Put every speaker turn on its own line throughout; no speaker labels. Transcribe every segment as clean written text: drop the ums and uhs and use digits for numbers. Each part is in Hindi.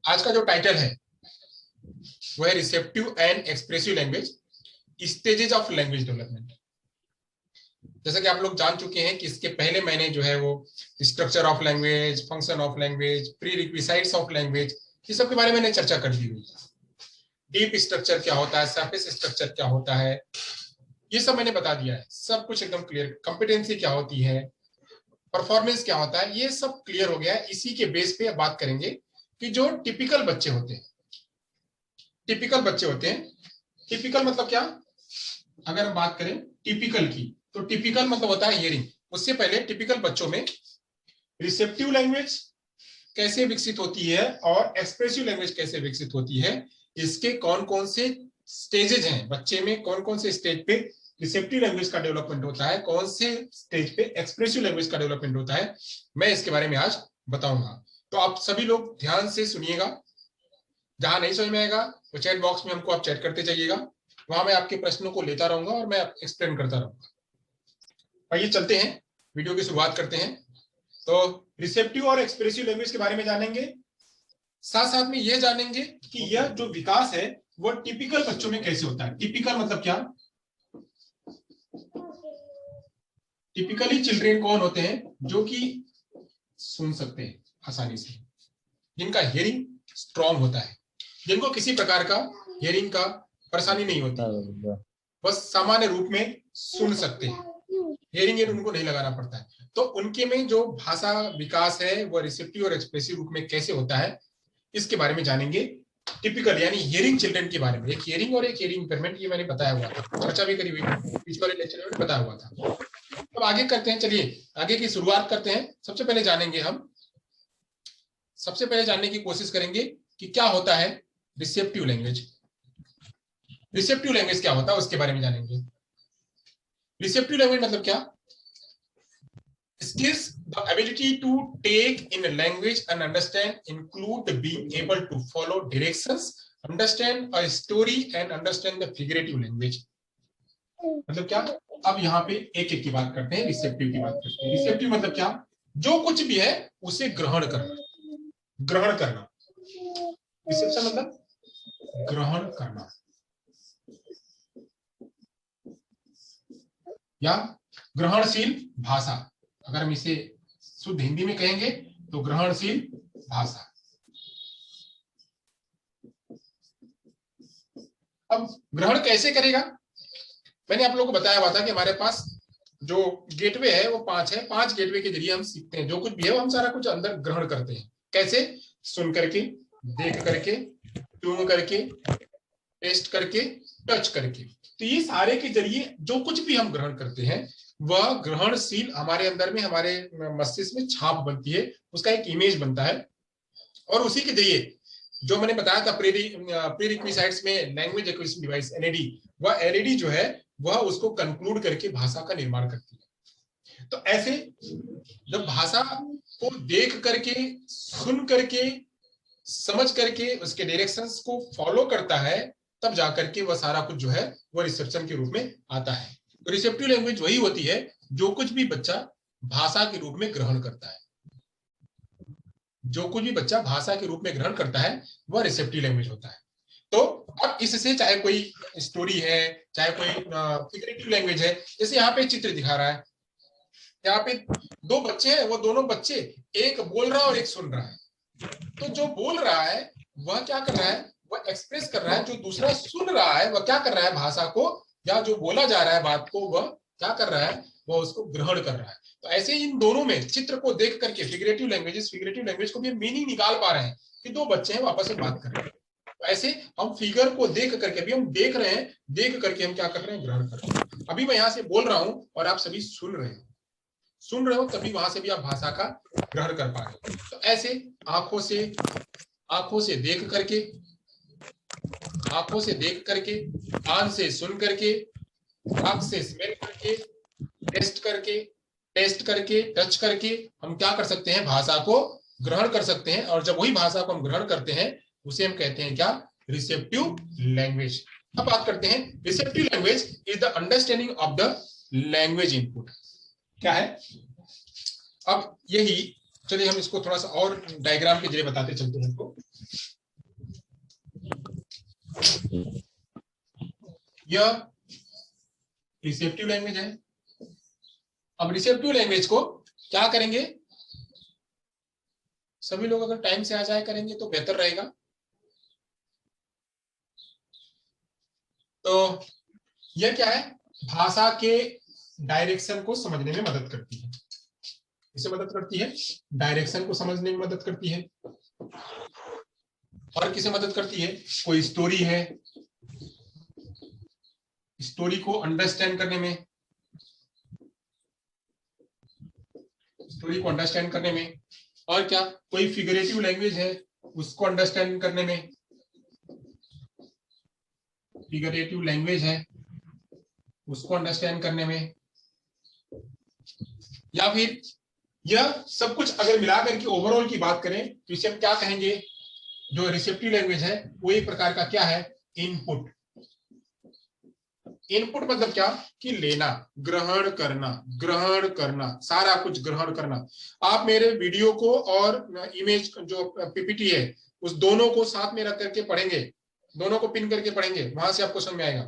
आज का जो टाइटल है वो है receptive and expressive language, stages of language development. जैसा कि आप लोग जान चुके हैं कि इसके पहले मैंने जो है वो structure of language, function of language, prerequisites of language, ये सब के बारे में मैंने चर्चा कर दी हुई है। डीप स्ट्रक्चर क्या होता है, सरफेस स्ट्रक्चर क्या होता है, ये सब मैंने बता दिया है। सब कुछ एकदम क्लियर। कॉम्पिटेंसी क्या होती है, परफॉर्मेंस क्या होता है, ये सब क्लियर हो गया है। इसी के बेस पे अब बात करेंगे कि जो टिपिकल बच्चे होते हैं, टिपिकल बच्चे होते हैं, टिपिकल मतलब क्या, अगर हम बात करें टिपिकल की, तो टिपिकल मतलब होता है हियरिंग। उससे पहले टिपिकल बच्चों में रिसेप्टिव लैंग्वेज कैसे विकसित होती है और एक्सप्रेसिव लैंग्वेज कैसे विकसित होती है, इसके कौन कौन से स्टेजेज हैं, बच्चे में कौन कौन से स्टेज पे रिसेप्टिव लैंग्वेज का डेवलपमेंट होता है, कौन से स्टेज पे एक्सप्रेसिव लैंग्वेज का डेवलपमेंट होता है, मैं इसके बारे में आज बताऊंगा। तो आप सभी लोग ध्यान से सुनिएगा। जहां नहीं समझ में आएगा वो चैट बॉक्स में हमको आप चैट करते जाइएगा, वहां मैं आपके प्रश्नों को लेता रहूंगा और मैं एक्सप्लेन करता रहूंगा। आइए चलते हैं, वीडियो की शुरुआत करते हैं। तो रिसेप्टिव और एक्सप्रेसिव लैंग्वेज के बारे में जानेंगे, साथ साथ में यह जानेंगे कि यह जो विकास है वो टिपिकल बच्चों में कैसे होता है। टिपिकल मतलब क्या, टिपिकली चिल्ड्रेन कौन होते हैं, जो कि सुन सकते हैं आसानी से, जिनका हियरिंग स्ट्रॉन्ग होता है, जिनको किसी प्रकार का हियरिंग का परेशानी नहीं होती, बस सामान्य रूप में सुन सकते हैं, हियरिंग एड उनको नहीं लगाना पड़ता है। तो उनके में जो भाषा विकास है वो रिसेप्टिव और एक्सप्रेसिव रूप में कैसे होता है, इसके बारे में जानेंगे। टिपिकल यानी हियरिंग चिल्ड्रन के बारे में, एक हियरिंग और एक हियरिंग इंपेयरमेंट, ये मैंने बताया हुआ था, चर्चा भी करी हुई पिछले वाले लेक्चर में बताया हुआ था। अब आगे करते हैं, चलिए आगे की शुरुआत करते हैं। सबसे पहले जानेंगे हम, सबसे पहले जानने की कोशिश करेंगे कि क्या होता है रिसेप्टिव लैंग्वेज। रिसेप्टिव लैंग्वेज क्या होता है उसके बारे में जानेंगे। रिसेप्टिव लैंग्वेज मतलब क्या, skills the ability to take in a language and understand, include being able to follow directions, understand a story and understand the figurative language। मतलब क्या, अब यहाँ पे एक एक की बात करते हैं, रिसेप्टिव की बात करते हैं। रिसेप्टिव मतलब क्या, जो कुछ भी है उसे ग्रहण करना, ग्रहण करना। रिसेप्शन मतलब ग्रहण करना या ग्रहणशील भाषा, अगर हम इसे शुद्ध हिंदी में कहेंगे तो ग्रहणशील भाषा। अब ग्रहण कैसे करेगा, मैंने आप लोगों को बताया हुआ था कि हमारे पास जो गेटवे है वो 5 है। 5 गेटवे के जरिए हम सीखते हैं, जो कुछ भी है वो हम सारा कुछ अंदर ग्रहण करते हैं। कैसे, सुन करके, देख करके, ट्यून करके, टेस्ट करके, टच करके। तो ये सारे के जरिए जो कुछ भी हम ग्रहण करते हैं वह ग्रहणशील हमारे अंदर में, हमारे मस्तिष्क में छाप बनती है, उसका एक इमेज बनता है। और उसी के जरिए जो मैंने बताया था प्री रिक्विसाइट्स में लैंग्वेज एक्विजिशन डिवाइस एलईडी, वह एलईडी जो है वह उसको कंक्लूड करके भाषा का निर्माण करती है। तो ऐसे जब भाषा को देख करके, सुन करके, समझ करके, उसके डायरेक्शंस को फॉलो करता है, तब जाकर के वह सारा कुछ जो है वह रिसेप्शन के रूप में आता है। तो रिसेप्टिव लैंग्वेज वही होती है जो कुछ भी बच्चा भाषा के रूप में ग्रहण करता है, जो कुछ भी बच्चा भाषा के रूप में ग्रहण करता है वह रिसेप्टिव लैंग्वेज होता है। तो अब इससे चाहे कोई स्टोरी है, चाहे कोई फिगरेटिव लैंग्वेज है, जैसे यहाँ पे चित्र दिखा रहा है, यहाँ पे 2 बच्चे हैं, वो दोनों बच्चे एक बोल रहा है और एक सुन रहा है। तो जो बोल रहा है वह क्या कर रहा है, वह एक्सप्रेस कर रहा है, जो दूसरा सुन रहा है वह क्या कर रहा है, भाषा को या जो बोला जा रहा है बात को वह क्या कर रहा है, वह उसको ग्रहण कर रहा है। तो ऐसे इन दोनों में चित्र को देख करके फिगरेटिव लैंग्वेज को भी मीनिंग निकाल पा रहे हैं कि 2 बच्चे हैं आपस में बात कर रहे हैं। तो ऐसे हम फिगर को देख करके भी हम देख रहे हैं, देख करके हम क्या कर रहे हैं, ग्रहण कर रहे हैं। अभी मैं यहाँ से बोल रहा हूं और आप सभी सुन रहे हो, तभी वहां से भी आप भाषा का ग्रहण कर पा रहे हो। तो ऐसे आंखों से देख करके, आंखों से देख करके, कान से सुन करके, नाक से स्मेल करके, टेस्ट करके, टच करके हम क्या कर सकते हैं, भाषा को ग्रहण कर सकते हैं। और जब वही भाषा को हम ग्रहण करते हैं उसे हम कहते हैं क्या, रिसेप्टिव लैंग्वेज। अब बात करते हैं, receptive language is the understanding of the language input. क्या है, अब यही, चलिए हम इसको थोड़ा सा और डायग्राम के जरिए बताते चलते हैं। यह रिसेप्टिव लैंग्वेज है। अब रिसेप्टिव लैंग्वेज को क्या करेंगे, सभी लोग अगर टाइम से आ जाए करेंगे तो बेहतर रहेगा। तो यह क्या है, भाषा के डायरेक्शन को समझने में मदद करती है। किसे मदद करती है, डायरेक्शन को समझने में मदद करती है। और किसे मदद करती है, कोई स्टोरी है, स्टोरी को अंडरस्टैंड करने में, स्टोरी को अंडरस्टैंड करने में। और क्या, कोई फिगरेटिव लैंग्वेज है उसको अंडरस्टैंड करने में, फिगरेटिव लैंग्वेज है उसको अंडरस्टैंड करने में। या फिर यह सब कुछ अगर मिलाकर के ओवरऑल की बात करें तो इसे हम क्या कहेंगे, जो रिसेप्टिव लैंग्वेज है वो एक प्रकार का क्या है, इनपुट। इनपुट मतलब क्या, कि लेना, ग्रहण करना, ग्रहण करना, सारा कुछ ग्रहण करना। आप मेरे वीडियो को और इमेज जो पीपीटी है उस दोनों को साथ में रख करके पढ़ेंगे, दोनों को पिन करके पढ़ेंगे, वहां से आपको समझ में आएगा।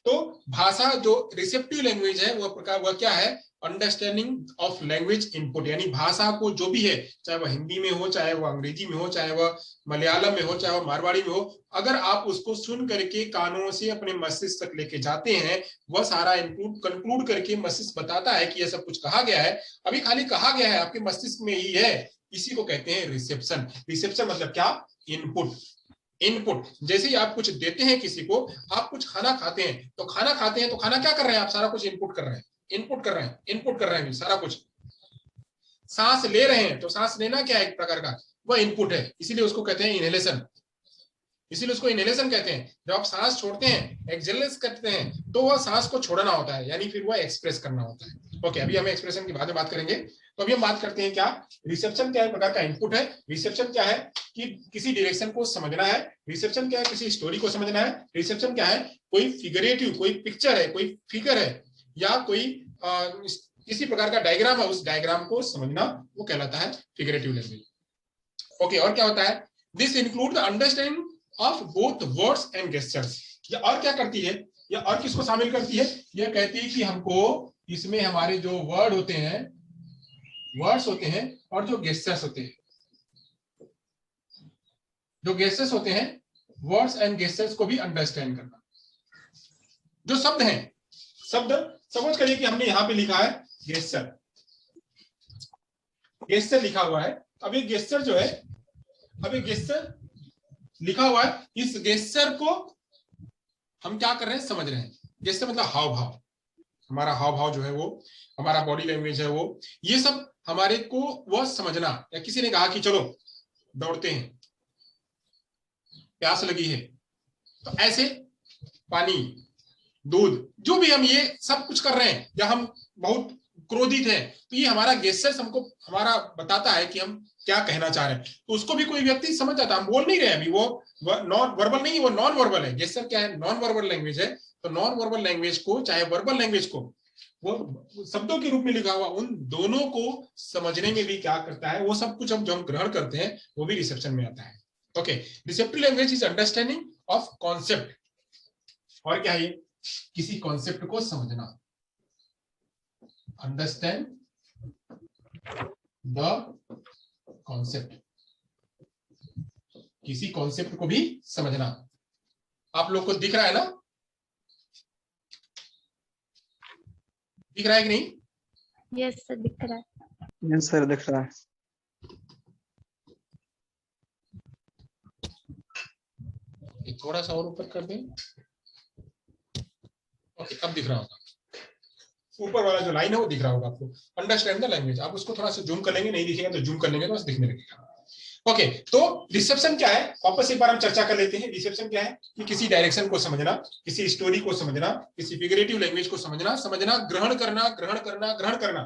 तो भाषा जो रिसेप्टिव लैंग्वेज है वह क्या है, अंडरस्टैंडिंग ऑफ लैंग्वेज इनपुट, यानी भाषा को जो भी है, चाहे वह हिंदी में हो, चाहे वह अंग्रेजी में हो, चाहे वह मलयालम में हो, चाहे वह मारवाड़ी में हो, अगर आप उसको सुन करके कानों से अपने मस्तिष्क तक लेके जाते हैं, वह सारा इनपुट कंक्लूड करके मस्तिष्क बताता है कि यह सब कुछ कहा गया है, अभी खाली कहा गया है, आपके मस्तिष्क में ही है। इसी को कहते हैं रिसेप्शन। रिसेप्शन मतलब क्या, इनपुट। इनपुट, जैसे ही आप कुछ देते हैं किसी को, आप कुछ खाना खाते हैं तो खाना खाते हैं तो खाना क्या कर रहे हैं, आप सारा कुछ इनपुट कर रहे हैं, इनपुट कर रहे हैं, इनपुट कर रहे हैं सारा कुछ। सांस ले रहे हैं तो सांस लेना क्या है, एक प्रकार का वह इनपुट है, इसीलिए उसको कहते हैं इनहेलेशन, इसीलिए उसको इनहेलेशन कहते हैं। जब आप सांस छोड़ते हैं, एक्सहेलेशन करते हैं, तो वह सांस को छोड़ना होता है, यानी फिर वह एक्सप्रेस करना होता है। ओके, अभी हम एक्सप्रेशन की बाद में बात करेंगे। तो अभी हम बात करते हैं क्या, रिसेप्शन क्या है, प्रकार का इनपुट है। रिसेप्शन क्या है कि किसी डायरेक्शन को समझना है, रिसेप्शन क्या है किसी स्टोरी को समझना है, रिसेप्शन क्या है कोई फिगरेटिव, कोई पिक्चर है, कोई फिगर है, या कोई किसी प्रकार का डायग्राम है, उस डायग्राम को समझना, वो कहलाता है फिगरेटिव लैंग्वेज। ओके, और क्या होता है, this include the understanding of both words and gestures. ये और क्या करती है, ये और किसको शामिल करती है, ये कहती है कि हमको इसमें हमारे जो वर्ड होते हैं, वर्ड्स होते हैं, और जो गेस्चर्स होते हैं, जो गेस्चर्स होते हैं, वर्ड्स एंड गेस्चर्स को भी अंडरस्टैंड करना। जो शब्द हैं, शब्द समझ करिए कि हमने यहां पे लिखा है गेस्चर, गेस्चर लिखा हुआ है। अब ये गेस्चर जो है, अब ये गेस्चर लिखा हुआ है, इस गेस्चर को हम क्या कर रहे हैं, समझ रहे हैं। गेस्चर मतलब हाव भाव, हमारा हाव भाव जो है वो, हमारा बॉडी लैंग्वेज है वो, ये सब हमारे को वह समझना। या किसी ने कहा कि चलो दौड़ते हैं, प्यास लगी है, तो ऐसे पानी, दूध, जो भी हम ये सब कुछ कर रहे हैं, या हम बहुत क्रोधित हैं, तो ये हमारा गेस्चर्स हमको हमारा बताता है कि हम क्या कहना चाह रहे हैं। तो उसको भी कोई व्यक्ति समझ जाता है, हम बोल नहीं रहे अभी, वो नॉन वर्बल नहीं, वो नॉन वर्बल है। गेस्चर क्या है, नॉन वर्बल लैंग्वेज है। तो नॉन वर्बल लैंग्वेज को, चाहे वर्बल लैंग्वेज को, वो शब्दों के रूप में लिखा हुआ, उन दोनों को समझने में भी क्या करता है, वो सब कुछ हम जो हम ग्रहण करते हैं वो भी रिसेप्शन में आता है। Okay, receptive language is understanding of concept. और क्या है, किसी कॉन्सेप्ट को समझना, अंडरस्टैंड द कॉन्सेप्ट, किसी कॉन्सेप्ट को भी समझना। आप लोग को दिख रहा है ना, दिख रहा है कि नहीं?
यस सर, दिख रहा है।
यस सर, दिख रहा है।
थोड़ा सा और ऊपर कर दें। ओके, अब दिख रहा होगा, ऊपर वाला जो लाइन है वो दिख रहा होगा आपको। अंडरस्टैंड द लैंग्वेज, आप उसको थोड़ा सा जूम कर लेंगे, नहीं दिखेगा तो जूम कर लेंगे तो बस दिखने लगेगा। ओके, तो रिसेप्शन क्या है, वापस एक बार हम चर्चा कर लेते हैं। रिसेप्शन क्या है कि किसी डायरेक्शन को समझना, किसी स्टोरी को समझना, किसी फिगरेटिव लैंग्वेज को समझना, समझना, ग्रहण करना, ग्रहण करना, ग्रहण करना,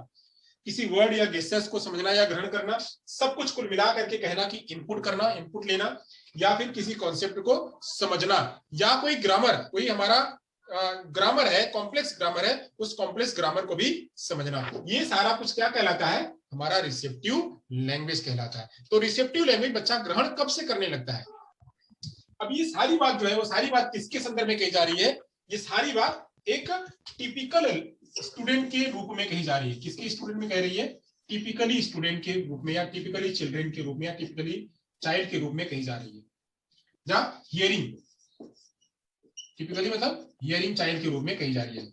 किसी वर्ड या गेस्चर्स को समझना या ग्रहण करना, सब कुछ कुल मिला करके कहना कि इनपुट करना, इनपुट लेना, या फिर किसी कॉन्सेप्ट को समझना, या कोई ग्रामर, कोई हमारा ग्रामर है, कॉम्प्लेक्स ग्रामर है, उस कॉम्प्लेक्स ग्रामर को भी समझना। ये सारा कुछ क्या कहलाता है, हमारा रिसेप्टिव लैंग्वेज कहलाता है। तो रिसेप्टिव लैंग्वेज बच्चा ग्रहण कब से करने लगता है, अब ये सारी बात जो है वो सारी बात किसके संदर्भ में कही जा रही है? ये सारी बात एक टिपिकल स्टूडेंट के रूप में कही जा रही है। किसके स्टूडेंट में कह रही है? टिपिकली स्टूडेंट के रूप में, या टिपिकली चिल्ड्रेन के रूप में, या टिपिकली चाइल्ड के रूप में कही जा रही है। या हियरिंग, टिपिकली मतलब हियरिंग चाइल्ड के रूप में कही जा रही है।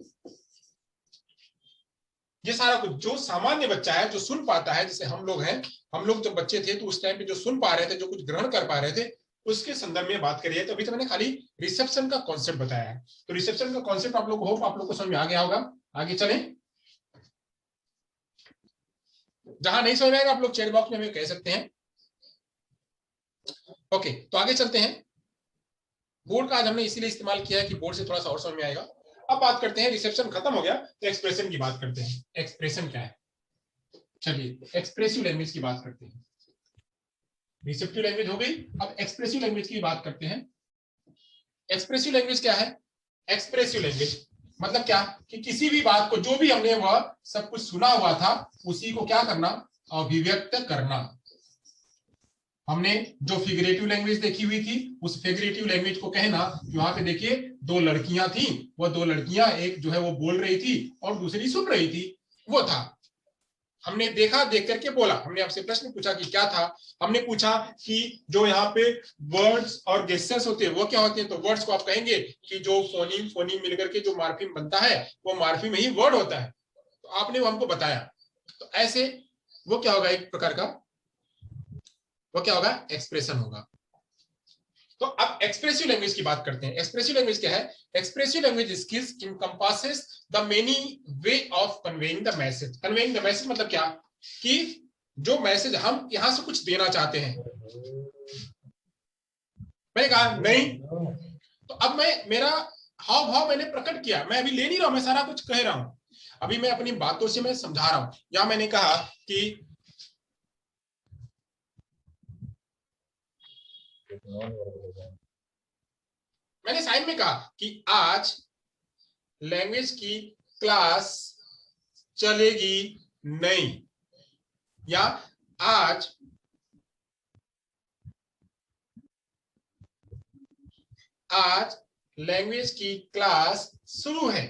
ये सारा कुछ जो सामान्य बच्चा है, जो सुन पाता है, जैसे हम लोग हैं, हम लोग जब बच्चे थे तो उस टाइम पे जो सुन पा रहे थे, जो कुछ ग्रहण कर पा रहे थे, उसके संदर्भ में बात करिए। तो अभी तो मैंने खाली रिसेप्शन का कॉन्सेप्ट बताया है। तो रिसेप्शन का कॉन्सेप्ट आप लोग को, होप आप लोग को समझ में आ गया होगा। आगे चलें। जहां नहीं समझ में आएगा आप लोग चैट बॉक्स में हमें कह सकते हैं। ओके, तो आगे चलते हैं। बोर्ड का आज हमने इसीलिए इस्तेमाल किया है कि बोर्ड से थोड़ा सा और समझ में आएगा। अब बात करते हैं, रिसेप्शन खत्म हो गया तो एक्सप्रेशन की बात करते हैं। एक्सप्रेशन क्या है? चलिए एक्सप्रेसिव लैंग्वेज की बात करते हैं। रिसेप्टिव लैंग्वेज हो गई, अब एक्सप्रेसिव लैंग्वेज की बात करते हैं। एक्सप्रेसिव लैंग्वेज क्या है? एक्सप्रेसिव लैंग्वेज मतलब क्या कि किसी भी बात को, जो भी हमने वह सब कुछ सुना हुआ था, उसी को क्या करना? अभिव्यक्त करना। हमने जो फिगरेटिव लैंग्वेज देखी हुई थी, उस फिगरेटिव लैंग्वेज को कहना कि वहां पे देखिए दो लड़कियां थी, वह दो लड़कियां, एक जो है वो बोल रही थी और दूसरी सुन रही थी, वो था। हमने देखा, देख करके बोला। हमने आपसे प्रश्न पूछा कि क्या था? हमने पूछा कि जो यहाँ पे वर्ड्स और गेस्चर्स होते हैं वो क्या होते हैं? तो वर्ड्स को आप कहेंगे कि जो फोनीम फोनीम मिलकर के जो मार्फिम बनता है, वो मार्फिम ही वर्ड होता है। तो आपने वो हमको बताया। तो ऐसे वो क्या होगा? एक प्रकार का वो क्या होगा? एक्सप्रेशन होगा। तो अब एक्सप्रेसिव लैंग्वेज की बात करते हैं। एक्सप्रेसिव लैंग्वेज क्या है? Expressive language skills encompasses the many way of conveying the message. Conveying the message मतलब क्या कि जो मैसेज हम यहां से कुछ देना चाहते हैं। मैंने कहा नहीं, तो अब मैं मेरा हाव भाव मैंने प्रकट किया। मैं अभी ले नहीं रहा हूं, मैं सारा कुछ कह रहा हूं। अभी मैं अपनी बातों से मैं समझा रहा हूं। या मैंने कहा कि मैंने साइन में कहा कि आज लैंग्वेज की क्लास चलेगी नहीं, या आज लैंग्वेज की क्लास शुरू है।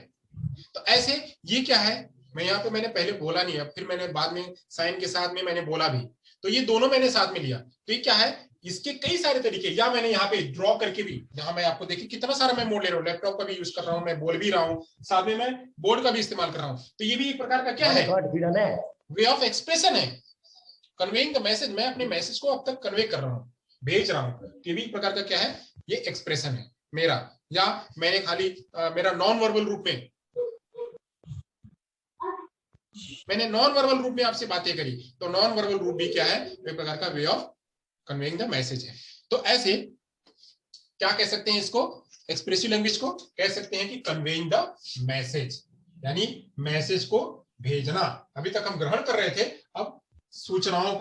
तो ऐसे ये क्या है? मैं यहाँ पे मैंने पहले बोला नहीं है, फिर मैंने बाद में साइन के साथ में मैंने बोला भी, तो ये दोनों मैंने साथ में लिया। तो ये क्या है? इसके कई सारे तरीके, या मैंने यहाँ पे ड्रॉ करके भी, जहां मैं आपको देखिए कितना सारा मैं मोड ले रहा हूँ, लैपटॉप का भी यूज कर रहा हूँ, मैं बोल भी रहा हूँ, साथ में मैं बोर्ड का भी इस्तेमाल कर रहा हूँ। तो ये भी एक प्रकार का क्या है? वे ऑफ एक्सप्रेशन है। कन्वेइंग द मैसेज, मैं अपने मैसेज को अब तक कन्वे कर रहा हूँ, भेज रहा हूँ। ये भी एक प्रकार का क्या है? ये एक्सप्रेशन है मेरा। या मैंने खाली मेरा नॉन वर्बल रूप में, मैंने नॉन वर्बल रूप में आपसे बातें करी, तो नॉन वर्बल रूप भी क्या है? एक प्रकार का way of conveying the message है। तो ऐसे क्या कह सकते हैं इसको? एक्सप्रेसिव लैंग्वेज को कह सकते हैं कि कन्वेइंग द मैसेज, यानी मैसेज को भेजना। अभी तक हम ग्रहण कर रहे थे, अब सूचना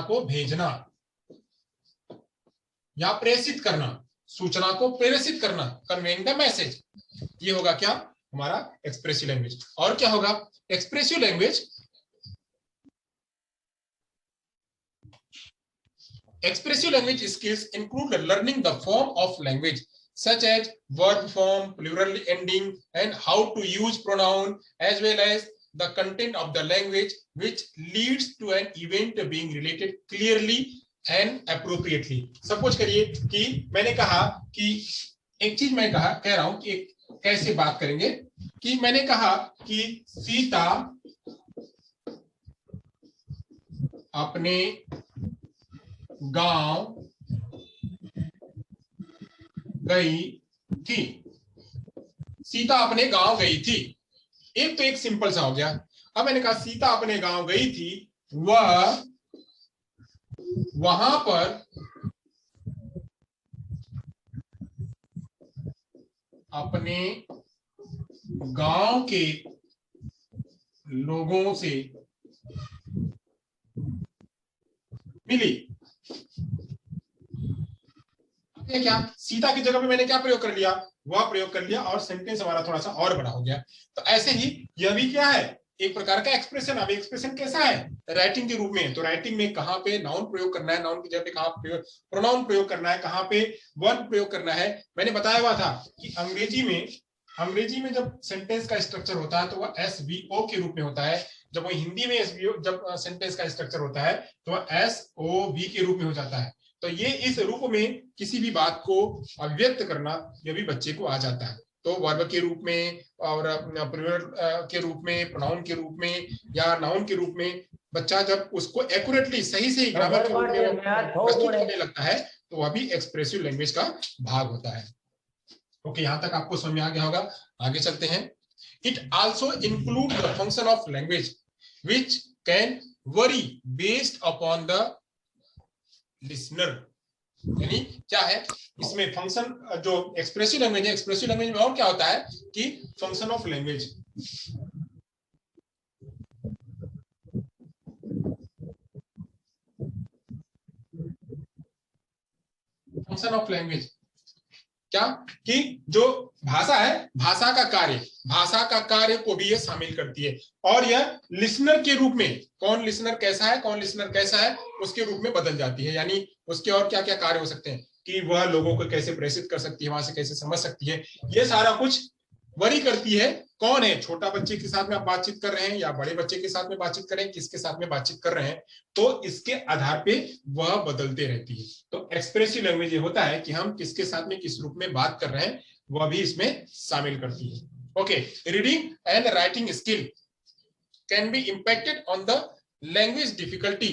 को भेजना या प्रेषित करना, सूचना को प्रेषित करना, कन्वेइंग द मैसेज। ये होगा क्या? हमारा एक्सप्रेसिव लैंग्वेज। और क्या होगा? Expressive language, expressive language skills include learning the form of language such as verb form, plural ending, and how to use pronoun, as well as the content of the language, which leads to an event being related clearly and appropriately. Suppose करिए कि मैंने कहा कि एक चीज मैं कह रहा हूं कि कैसे बात करेंगे, कि मैंने कहा कि सीता अपने गांव गई थी। सीता अपने गांव गई थी, एक तो एक सिंपल सा हो गया। अब मैंने कहा सीता अपने गांव गई थी, वह वहां पर अपने गांव के लोगों से मिली। क्या सीता की जगह पे मैंने क्या प्रयोग कर लिया? वह प्रयोग कर लिया, और सेंटेंस हमारा थोड़ा सा और बड़ा हो गया। तो ऐसे ही यह भी क्या है एक प्रकार का एक्सप्रेशन। अब एक्सप्रेशन कैसा है? राइटिंग के रूप में। तो राइटिंग में कहाँ पे नाउन प्रयोग करना है, नाउन की जगह पे कहाँ प्रोनाउन प्रयोग करना है, कहाँ पे वर्ब प्रयोग करना है। मैंने बताया हुआ था कि अंग्रेजी में जब सेंटेंस का स्ट्रक्चर होता है तो वह SVO के रूप में होता है। जब वही हिंदी में SVO जब सेंटेंस का स्ट्रक्चर होता है तो वह SOV के रूप में हो जाता है। तो ये इस रूप में किसी भी बात को अभिव्यक्त करना यह भी बच्चे को आ जाता है। तो वर्ब के रूप में और प्लूरल के रूप में, प्रोनाउन के रूप में या नाउन के रूप में बच्चा जब उसको एक्यूरेटली सही से ग्रामर के रूप में प्रस्तुत करने लगता है तो वह भी एक्सप्रेसिव लैंग्वेज का भाग होता है। ओके, यहां तक आपको समझ में आ गया होगा। आगे चलते हैं। It also include the function of language which can worry based upon the listener. यानी क्या है इसमें फंक्शन, जो एक्सप्रेसिव लैंग्वेज है, एक्सप्रेसिव लैंग्वेज में और क्या होता है कि function of language, function of language क्या कि जो भाषा है, भाषा का कार्य को भी ये शामिल करती है। और यह लिसनर के रूप में, कौन लिसनर कैसा है, कौन लिसनर कैसा है, उसके रूप में बदल जाती है। यानी उसके और क्या क्या कार्य हो सकते हैं कि वह लोगों को कैसे प्रेषित कर सकती है, वहां से कैसे समझ सकती है, ये सारा कुछ वरी करती है। कौन है? छोटा बच्चे के साथ में आप बातचीत कर रहे हैं या बड़े बच्चे के साथ में बातचीत कर रहे हैं, किसके साथ में बातचीत कर रहे हैं, तो इसके आधार पे वह बदलते रहती है। तो एक्सप्रेसिव लैंग्वेज ये होता है कि हम किसके साथ में किस रूप में बात कर रहे हैं, वह भी इसमें शामिल करती है। Okay, reading and writing skill can be impacted on the language difficulty.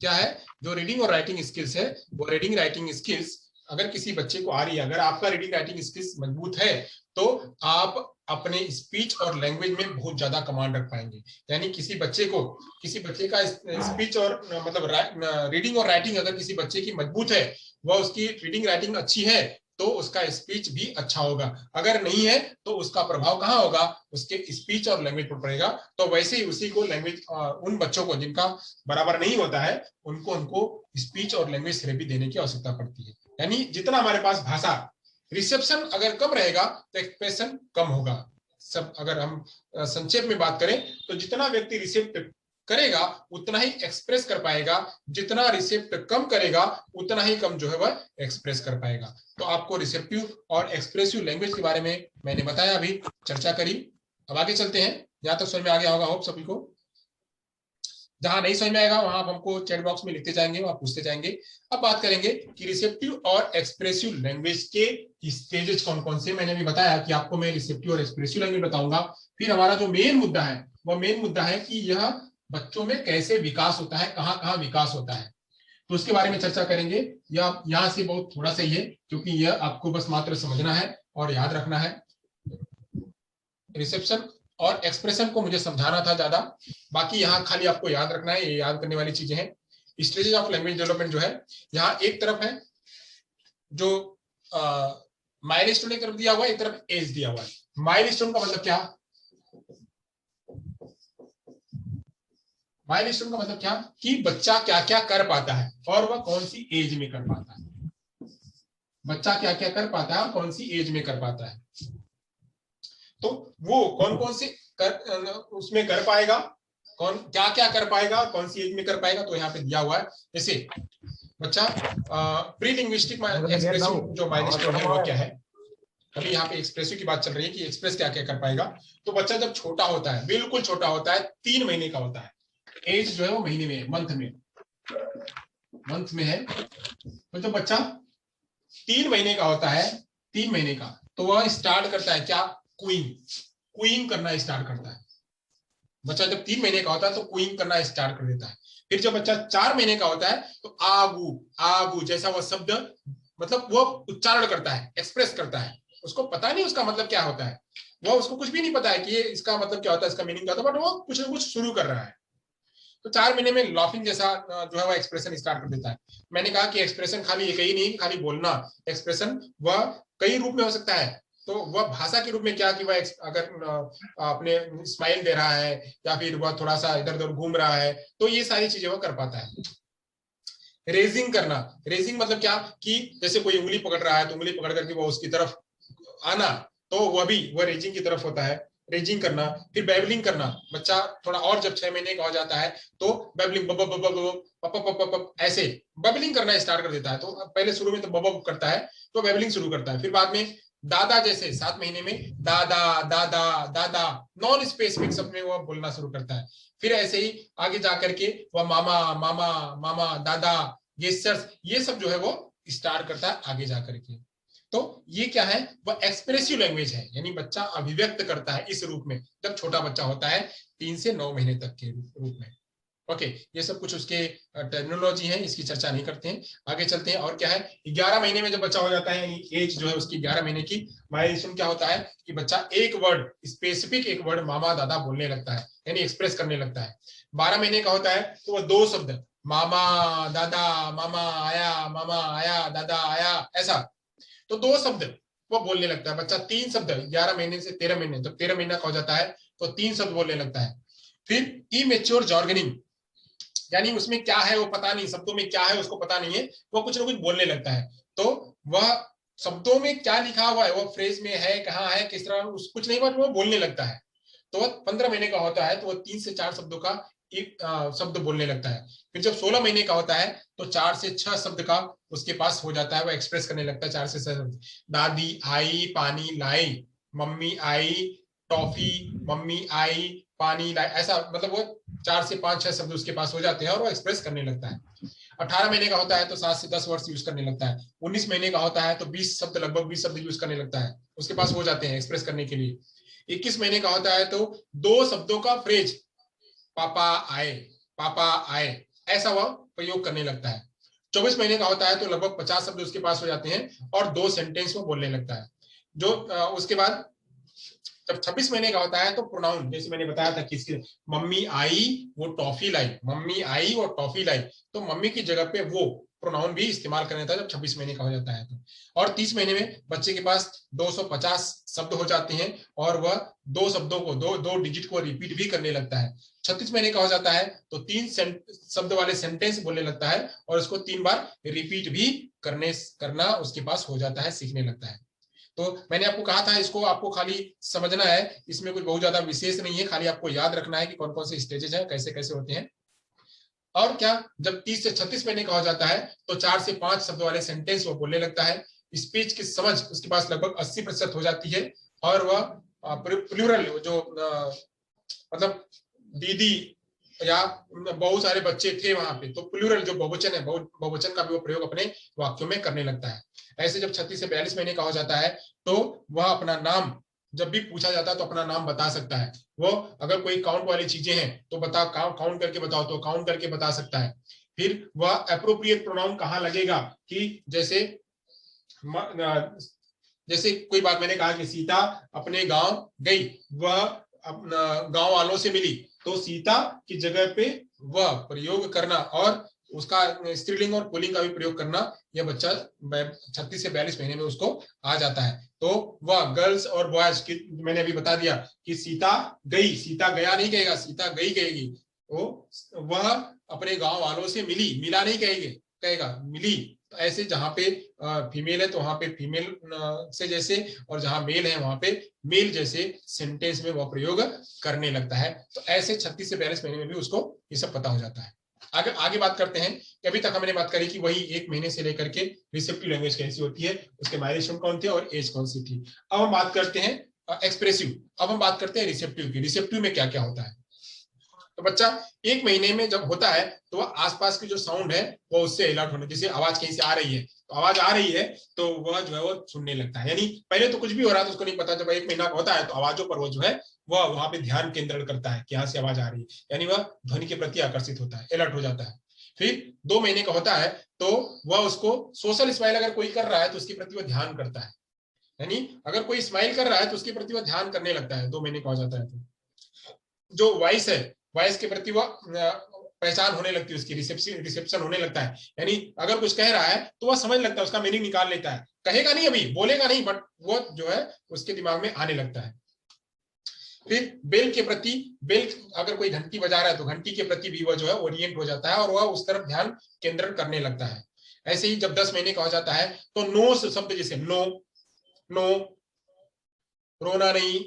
क्या है? जो रीडिंग और राइटिंग स्किल्स है, वो रीडिंग राइटिंग स्किल्स अगर किसी बच्चे को आ रही है, अगर आपका रीडिंग राइटिंग स्किल्स मजबूत है तो आप अपने स्पीच और लैंग्वेज में बहुत ज्यादा कमांड रख पाएंगे। यानी किसी बच्चे का स्पीच और मतलब रीडिंग और राइटिंग अगर किसी बच्चे की मजबूत है, वह उसकी रीडिंग राइटिंग अच्छी है तो उसका स्पीच भी अच्छा होगा। अगर नहीं है तो उसका प्रभाव कहाँ होगा? उसके स्पीच और लैंग्वेज पर पड़ेगा। तो वैसे ही उसी को लैंग्वेज, उन बच्चों को जिनका बराबर नहीं होता है उनको स्पीच और लैंग्वेज थेरेपी देने की आवश्यकता पड़ती है। यानी जितना हमारे पास भाषा रिसेप्शन अगर कम रहेगा तो एक्सप्रेशन कम होगा। सब अगर हम संक्षेप में बात करें तो जितना व्यक्ति रिसेप्ट करेगा उतना ही एक्सप्रेस कर पाएगा, जितना रिसेप्ट कम करेगा उतना ही कम जो है वह एक्सप्रेस कर पाएगा। तो आपको रिसेप्टिव और एक्सप्रेसिव लैंग्वेज के बारे में मैंने बताया, अभी चर्चा करी। अब आगे चलते हैं। यहां तक समझ में आ गया होगा होप सभी को। जहां नहीं समझ में आएगा वहां आप हमको चैट बॉक्स में लिखते जाएंगे, वहां पूछते जाएंगे। अब बात करेंगे कि रिसेप्टिव और एक्सप्रेसिव लैंग्वेज के स्टेजेस कौन कौन से। मैंने भी बताया कि आपको मैं रिसेप्टिव और एक्सप्रेसिव लैंग्वेज बताऊंगा। फिर हमारा जो मेन मुद्दा है वह मेन मुद्दा है कि यह बच्चों में कैसे विकास होता है, कहाँ कहाँ विकास होता है, तो उसके बारे में चर्चा करेंगे। यह यहाँ से बहुत थोड़ा सा ही है क्योंकि यह आपको बस मात्र समझना है और याद रखना है। रिसेप्शन और एक्सप्रेशन को मुझे समझाना था ज्यादा, बाकी यहाँ खाली आपको याद रखना है, ये याद करने वाली चीजें हैं। स्टेजेस ऑफ लैंग्वेज डेवलपमेंट जो है, यहाँ एक तरफ है जो माइलस्टोन एक तरफ दिया हुआ है, एक तरफ एज दिया हुआ है। माइलस्टोन का मतलब क्या? माइलस्टोन का मतलब क्या कि बच्चा क्या क्या कर पाता है और वह कौन सी एज में कर पाता है। बच्चा क्या क्या कर पाता है और कौन सी एज में कर पाता है, तो वो कौन कौन से उसमें कर पाएगा, कौन क्या क्या कर पाएगा, कौन सी एज में कर पाएगा, तो यहाँ पे दिया हुआ है। जैसे बच्चा प्री लिंग्विस्टिक एक्सप्रेसिव जो माइलस्टोन है वो क्या है। अभी यहाँ पे एक्सप्रेसिव की बात चल रही है कि एक्सप्रेस क्या क्या कर पाएगा। तो बच्चा जब छोटा होता है, बिल्कुल छोटा होता है, 3 महीने का होता है, एज जो है वो महीने में, मंथ में है। तो जब बच्चा 3 महीने का होता है, 3 महीने का, तो वह स्टार्ट करता है क्या? क्यूइंग करना स्टार्ट करता है। बच्चा जब 3 महीने का होता है तो क्यूइंग करना स्टार्ट कर देता है। फिर जब बच्चा 4 महीने का होता है तो आगू आगू जैसा वह शब्द, मतलब वो उच्चारण करता है, एक्सप्रेस करता है। उसको पता नहीं उसका मतलब क्या होता है, वो उसको कुछ भी नहीं पता है कि ये इसका मतलब क्या होता है, इसका मीनिंग क्या होता है, बट वो कुछ ना कुछ शुरू कर रहा है। तो 4 महीने में लाफिंग जैसा जो है वो एक्सप्रेशन स्टार्ट कर देता है। मैंने कहा कि एक्सप्रेशन खाली एक ही नहीं, खाली बोलना। एक्सप्रेशन वह कई रूप में हो सकता है। तो वह भाषा के रूप में क्या कि वह अगर अपने स्माइल दे रहा है या फिर वह थोड़ा सा इधर उधर घूम रहा है, तो ये सारी चीजें वह कर पाता है। रेजिंग करना, रेजिंग मतलब क्या कि जैसे कोई उंगली पकड़ रहा है तो उंगली पकड़ करके वो उसकी तरफ आना, तो वह भी वह रेजिंग की तरफ होता है। रेजिंग करना, फिर बेबलिंग करना। बच्चा थोड़ा और जब 6 महीने का हो जाता है तो बेबलिंग बब बब बब बब ऐसे बबलिंग करना स्टार्ट कर देता है। तो पहले शुरू में तो बब करता है, तो बेबलिंग शुरू करता है। फिर बाद में दादा, जैसे 7 महीने में दादा दादा दादा, नॉन स्पेसिफिक शब्द में वो बोलना शुरू करता है। फिर ऐसे ही आगे जाकर के वह मामा मामा मामा दादा गेस्चर्स ये सब जो है वो स्टार्ट करता है आगे जाकर के। तो ये क्या है, वह एक्सप्रेसिव लैंग्वेज है, यानी बच्चा अभिव्यक्त करता है इस रूप में जब छोटा बच्चा होता है 3 से 9 महीने तक के रूप में। ओके, ये सब कुछ उसके टर्मिनोलॉजी है, इसकी चर्चा नहीं करते हैं, आगे चलते हैं। और क्या है, 11 महीने में जब बच्चा हो जाता है, एज जो है उसकी 11 महीने की, माइलस्टोन क्या होता है कि बच्चा एक वर्ड, स्पेसिफिक एक वर्ड मामा दादा बोलने लगता है, यानी एक्सप्रेस करने लगता है। 12 महीने का होता है तो वह 2 शब्द, मामा दादा, मामा आया दादा आया, ऐसा, तो 2 शब्द वो बोलने लगता है बच्चा। 3 शब्द 11 महीने से 13 महीने, जब 13 महीना का हो जाता है तो 3 शब्द बोलने लगता है। फिर इमेच्योर जॉर्गनिंग, यानी उसमें क्या है वो पता नहीं, शब्दों में क्या है उसको पता नहीं है, वो कुछ ना कुछ बोलने लगता है। तो वह शब्दों में क्या लिखा हुआ है, वो फ्रेज में है, कहाँ है, किस तरह, कुछ नहीं, बट वो बोलने लगता है। तो वह 15 महीने का होता है तो वह 3 से 4 शब्दों का एक शब्द बोलने लगता है। फिर जब 16 महीने का होता है तो 4 से 6 शब्द का उसके पास हो जाता है, वो एक्सप्रेस करने लगता है 4 से 6 शब्द। दादी आई पानी लाई, मम्मी आई टॉफी, मम्मी आई पानी लाई, ऐसा, मतलब वो 4 से 5-6 शब्द उसके पास हो जाते हैं और वो एक्सप्रेस करने लगता है। 18 महीने का होता है तो 7 से 10 वर्ड्स यूज करने लगता है। 19 महीने का होता है तो 20 शब्द, लगभग 20 शब्द यूज करने लगता है, उसके पास हो जाते हैं एक्सप्रेस करने के लिए। 21 महीने का होता है तो 2 शब्दों का फ्रेज, पापा आए, पापा आए, ऐसा वह प्रयोग करने लगता है। 24 महीने का होता है तो लगभग 50 शब्द उसके पास हो जाते हैं और 2 सेंटेंस वो बोलने लगता है। जो उसके बाद जब 26 महीने का होता है तो प्रोनाउन, जैसे मैंने बताया था कि इसकी मम्मी आई वो टॉफी लाई, मम्मी आई वो टॉफी लाई, तो मम्मी की जगह पे वो प्रोनाउन भी इस्तेमाल करना था जब 26 महीने का हो जाता है तो। और 30 महीने में बच्चे के पास 250 शब्द हो जाते हैं और वह 2 शब्दों को, दो डिजिट को रिपीट भी करने लगता है। 36 महीने का हो जाता है तो 3 शब्द वाले सेंटेंस बोलने लगता है और उसको 3 बार रिपीट भी करना उसके पास हो जाता है, सीखने लगता है। तो मैंने आपको कहा था इसको आपको खाली समझना है, इसमें कुछ बहुत ज्यादा विशेष नहीं है, खाली आपको याद रखना है कि कौन कौन से स्टेजेस है, कैसे कैसे होते हैं। और क्या, जब 30 से 36 महीने का हो जाता है तो 4 से 5 शब्द वाले सेंटेंस वो बोलने लगता है। स्पीच की समझ उसके पास लगभग 80% हो जाती है और वह प्लूरल, जो मतलब दीदी या बहुत सारे बच्चे थे वहां पे, तो प्लूरल जो बहुवचन है, बहुवचन का भी वो प्रयोग अपने वाक्यों में करने लगता है। ऐसे जब 36 से 42 महीने का हो जाता है तो वह अपना नाम जब भी पूछा जाता है तो अपना नाम बता सकता है। वो अगर कोई काउंट वाली चीजें हैं तो बता, काउंट करके बताओ तो काउंट करके बता सकता है। फिर वह अप्रोप्रिएट प्रोनाउन कहाँ लगेगा, कि जैसे जैसे कोई बात मैंने कहा कि सीता अपने गांव गई, वह अपना गांव वालों से मिली, तो सीता की जगह पे वह प्रयोग करना और उसका स्त्रीलिंग और पुल्लिंग का भी प्रयोग करना, यह बच्चा 36 से 42 महीने में उसको आ जाता है। तो वह गर्ल्स और बॉयज की मैंने अभी बता दिया कि सीता गई, सीता गया नहीं कहेगा, सीता गई कहेगी। तो वह अपने गांव वालों से मिली, मिला नहीं कहेगा मिली। तो ऐसे जहां पे फीमेल है तो वहां पे फीमेल से जैसे, और जहां मेल है वहां पे मेल जैसे सेंटेंस में वह प्रयोग करने लगता है। तो ऐसे 36 से 42 महीने में भी उसको ये सब पता हो जाता है। आगे आगे बात करते हैं कि अभी तक हमने बात करी कि वही 1 महीने से लेकर के रिसेप्टिव लैंग्वेज कैसी होती है, उसके माइलस्टोन कौन थे और एज कौन सी थी। अब हम बात करते हैं एक्सप्रेसिव, अब हम बात करते हैं रिसेप्टिव की। रिसेप्टिव में क्या क्या होता है, तो बच्चा 1 महीने में जब होता है तो वह आसपास की जो साउंड है वो उससे अलर्ट होने, जैसे आवाज कहीं से आ रही है तो आवाज आ रही है तो वह जो है वो सुनने लगता है। यानी पहले तो कुछ भी हो रहा था उसको नहीं पता, जब 1 महीना होता है तो आवाजों पर वो जो है वह वहां पे ध्यान केंद्रित करता है कि यहाँ से आवाज आ रही है, यानी वह ध्वनि के प्रति आकर्षित होता है, अलर्ट हो जाता है। फिर 2 महीने का होता है तो वह उसको सोशल स्माइल अगर कोई कर रहा है तो उसके प्रति वह ध्यान करता है, यानी अगर कोई स्माइल कर रहा है तो उसके प्रति वह ध्यान करने लगता है 2 महीने का हो जाता है तो। जो वॉइस है, वॉइस के प्रति वह पहचान होने लगती है, उसकी रिसेप्शन होने लगता है, यानी अगर कुछ कह रहा है तो वह समझ लगता है, उसका मीनिंग निकाल लेता है, कहेगा नहीं, अभी बोलेगा नहीं, बट वो जो है उसके दिमाग में आने लगता है। फिर बेल के प्रति, बेल अगर कोई घंटी बजा रहा है तो घंटी के प्रति भी वह जो है ओरिएंट हो जाता है और वह उस तरफ ध्यान केंद्रित करने लगता है। ऐसे ही जब 10 महीने का हो जाता है तो नो शब्द, जैसे नो, नो, रोना नहीं,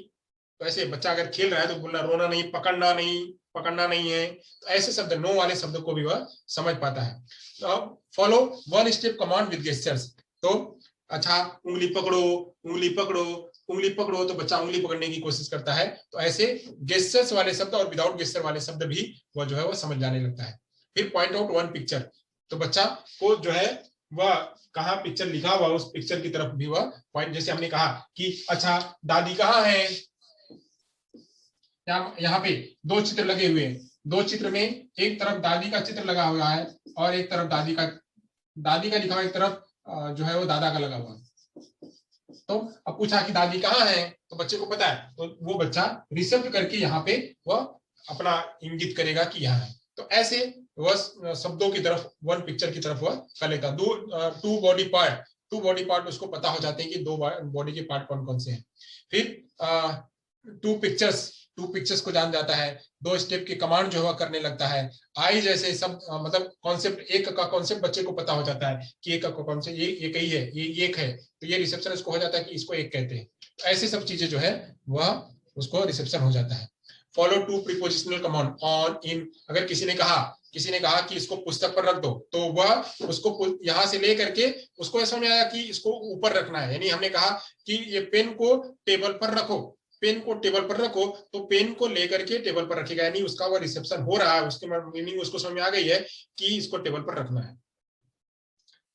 तो ऐसे बच्चा अगर खेल रहा है तो बोलना रोना नहीं, पकड़ना नहीं है, तो ऐसे शब्द, नो वाले शब्द को भी वह समझ पाता है। तो follow one step command with gestures. तो अच्छा, उंगली पकड़ो, उंगली पकड़ो, उंगली पकड़ो, तो बच्चा उंगली पकड़ने की कोशिश करता है। तो ऐसे गेस्चर्स वाले शब्द और विदाउट गेस्चर वाले शब्द भी वह जो है वह समझ जाने लगता है। फिर पॉइंट आउट वन पिक्चर, तो बच्चा को जो है वह कहाँ पिक्चर लिखा हुआ उस पिक्चर की तरफ भी वह पॉइंट, जैसे हमने कहा कि अच्छा दादी कहाँ है, यहाँ पे दो चित्र लगे हुए हैं, दो चित्र में एक तरफ दादी का चित्र लगा हुआ है और एक तरफ दादी का लिखा हुआ, एक तरफ जो है वो दादा का लगा हुआ है। तो अब पूछा कि दादी कहाँ है, तो बच्चे को पता है, तो वो बच्चा रिसेप्ट करके यहाँ पे वह अपना इंगित करेगा कि यहाँ है। तो ऐसे वह शब्दों की तरफ, वन पिक्चर की तरफ वह कर लेता। टू बॉडी पार्ट उसको पता हो जाते हैं कि दो बॉडी के पार्ट कौन कौन से हैं। फिर टू पिक्चर्स को जान जाता है, दो स्टेप की कमांड जो है करने लगता है। आई जैसे सब मतलब कॉन्सेप्ट, एक का कॉन्सेप्ट बच्चे को पता हो जाता है कि एक का कॉन्सेप्ट ये एक ही है, ये एक है, तो ये रिसेप्शन उसको हो जाता है कि इसको एक कहते हैं। तो ऐसी सब चीजें जो है वह उसको रिसेप्शन हो जाता है। Follow to prepositional command on in, अगर किसी ने कहा कि इसको पुस्तक पर रख दो, तो वह उसको यहां से ले करके उसको ऐसा नहीं आया कि इसको ऊपर रखना है, यानी हमने कहा कि ये पेन को टेबल पर रखो, पेन को टेबल पर रखो, तो पेन को लेकर के टेबल पर रखेगा, यानी उसका वो रिसेप्शन हो रहा है, उसकी मीनिंग उसको समझ में आ गई है कि इसको टेबल पर रखना है।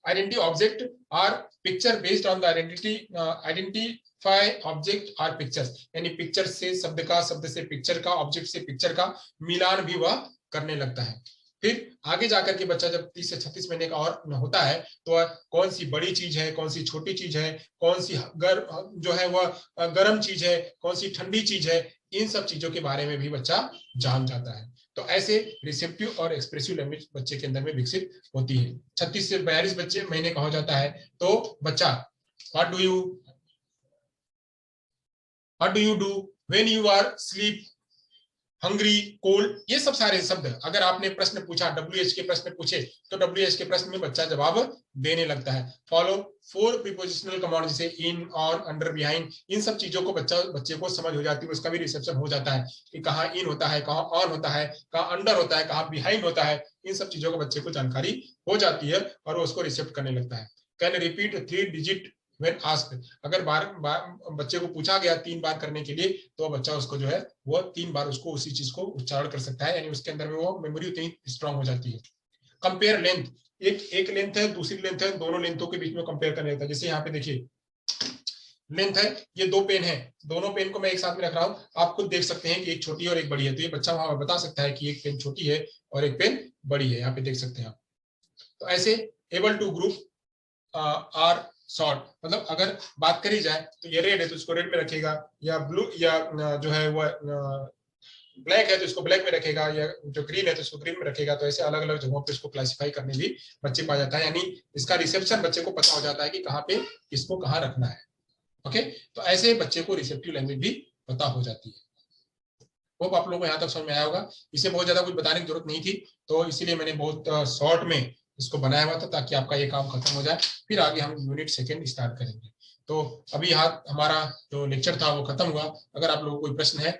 Identity object or picture based on the identify object or pictures, यानी पिक्चर से शब्द का, शब्द से पिक्चर का, ऑब्जेक्ट से पिक्चर का मिलान भी वह करने लगता है। फिर आगे जाकर के बच्चा जब 30 से 36 महीने का और होता है तो कौन सी बड़ी चीज है, कौन सी छोटी चीज है, कौन सी जो है वह गर्म चीज है, कौन सी ठंडी चीज है, इन सब चीजों के बारे में भी बच्चा जान जाता है। तो ऐसे रिसेप्टिव और एक्सप्रेसिव लैंग्वेज बच्चे के अंदर में विकसित होती है। 36 से 42 बच्चे महीने का हो जाता है तो बच्चा what do you do when you are sleep, hungry, cold, ये सब सारे शब्द अगर आपने प्रश्न पूछा, WH के प्रश्न पूछे, तो WH के प्रश्न में बच्चा जवाब देने लगता है। फॉलो 4 प्रीपोजिशनल कमांड, जैसे इन, ऑन, अंडर, बिहाइंड, इन सब चीजों को बच्चे को समझ हो जाती है, उसका भी रिसेप्शन हो जाता है कि कहाँ इन होता है, कहाँ ऑन होता है, कहाँ अंडर होता है, कहाँ बिहाइंड होता है, इन सब चीजों को बच्चे को जानकारी हो जाती है और वो उसको रिसेप्ट करने लगता है। Can repeat 3 digit when asked, अगर बच्चे को पूछा गया 3 बार करने के लिए, तो बच्चा उसको जो है वो 3 बार उसको उसी चीज को उच्चारण कर सकता है, यानी उसके अंदर में वो मेमोरी उतनी स्ट्रांग हो जाती है। कंपेयर लेंथ, एक लेंथ है, दूसरी लेंथ है, दोनों लेंथों के बीच में कंपेयर करने लगता है। जैसे यहाँ पे देखिए लेंथ है, ये 2 पेन है, दोनों पेन को मैं एक साथ में रख रहा हूँ, आप खुद देख सकते हैं कि एक छोटी है और एक बड़ी है, तो ये बच्चा वहां बता सकता है कि एक पेन छोटी है और एक पेन बड़ी है, यहाँ पे देख सकते हैं आप। तो ऐसे able to group or sort, मतलब अगर बात करी जाए तो ये रेड है तो इसको रेड में रखेगा, या ब्लू, या जो है वो ब्लैक है तो इसको ब्लैक में रखेगा, या जो ग्रीन है तो इसको ग्रीन में रखेगा। तो ऐसे अलग अलग जगहों पे इसको क्लासिफाई करने भी बच्चे पा जाता है, यानी इसका रिसेप्शन बच्चे को पता हो जाता है कि कहाँ पे इसको कहाँ रखना है। ओके, तो ऐसे बच्चे को रिसेप्टिव लैंग्वेज भी पता हो जाती है। होप आप लोगों को यहाँ तक समझ में आया होगा। इसे बहुत ज्यादा कुछ बताने की जरूरत नहीं थी, तो इसीलिए मैंने बहुत शॉर्ट में इसको बनाया हुआ था ताकि आपका ये काम खत्म हो जाए, फिर आगे हम यूनिट 2 स्टार्ट करेंगे। तो अभी यहाँ हमारा जो लेक्चर था वो खत्म हुआ। अगर आप लोगों को कोई प्रश्न है